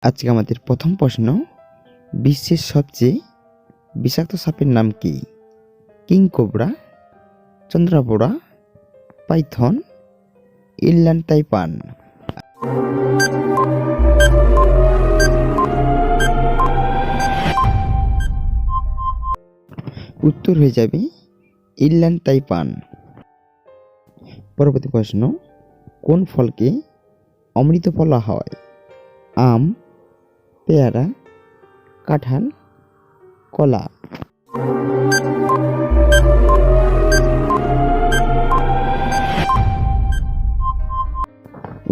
আজকে আমাদের প্রথম প্রশ্ন, বিশ্বের সবচেয়ে বিষাক্ত সাপের নাম কি? কিং কোবরা, চন্দ্রাবোড়া, পাইথন, ইনল্যান্ড তাইপান। উত্তর হয়ে যাবে ইনল্যান্ড তাইপান। পরবর্তী প্রশ্ন, কোন ফলকে অমৃত বলা হয়? আম, পেয়ারা, কাঁঠাল, কলা।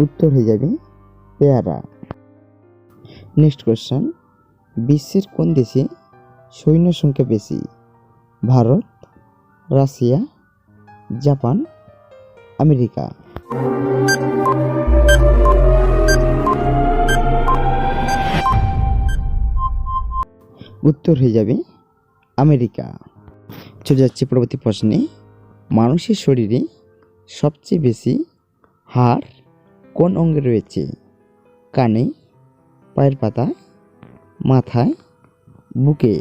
উত্তর হয়ে যাবে পেয়ারা। নেক্সট কোয়েশ্চন, বিশ্বের কোন দেশে সৈন্য সংখ্যা বেশি? Bharat, Russia, Japan, America. উত্তর হয়ে যাবে আমেরিকা। চলে যাচ্ছে পরবর্তী প্রশ্নে, মানুষের শরীরে সবচেয়ে বেশি হাড় কোন অঙ্গে রয়েছে? কানে, পায়ের পাতায়, মাথায়, বুকে।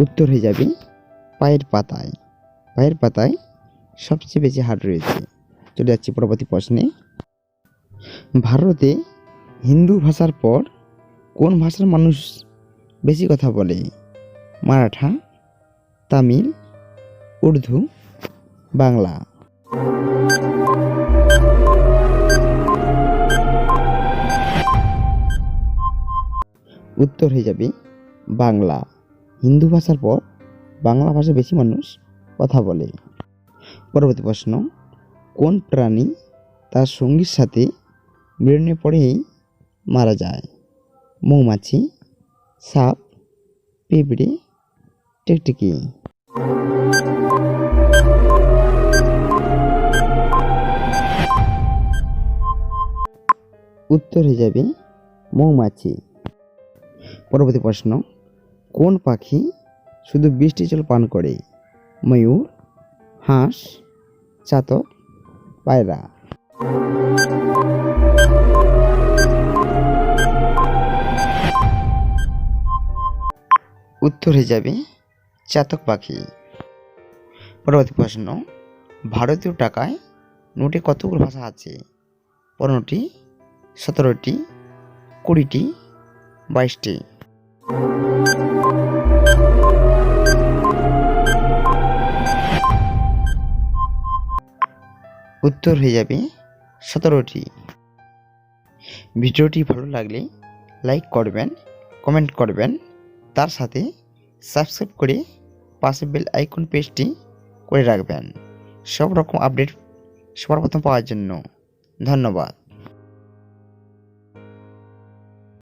উত্তর হয়ে যাবে পায়ের পাতায়। পায়ের পাতায় সবচেয়ে বেশি হাড় রয়েছে। চলে যাচ্ছি পরবর্তী প্রশ্নে, ভারতে হিন্দু ভাষার পর কোন ভাষার মানুষ বেশি কথা বলে? মারাঠা, তামিল, উর্দু, বাংলা। উত্তর হয়ে যাবে বাংলা। হিন্দু ভাষার পর বাংলা ভাষায় বেশি মানুষ কথা বলে। পরবর্তী প্রশ্ন, কোন প্রাণী তার সঙ্গীর সাথে মিলনের পরেই মারা যায়? মৌমাছি, সাপ, পিঁপড়ে, টিকটিকি। উত্তর হয়ে যাবে মৌমাছি। পরবর্তী প্রশ্ন, কোন পাখি শুধু বৃষ্টি জল পান করে? ময়ূর, হাঁস, চাতক, পায়রা। উত্তর হয়ে যাবে চাতক পাখি। পরবর্তী প্রশ্ন, ভারতীয় টাকায় নোটে কতগুলো ভাষা আছে? 15টি, 17টি, 20টি, 22টি। উত্তর হয়ে যাবে 17টি। ভিডিওটি ভালো লাগলে লাইক করবেন, কমেন্ট করবেন, তার সাথে সাবস্ক্রাইব করে পাশে বেল আইকন প্রেসটি করে রাখবেন সব রকম আপডেট সবার প্রথম পাওয়ার জন্য। ধন্যবাদ।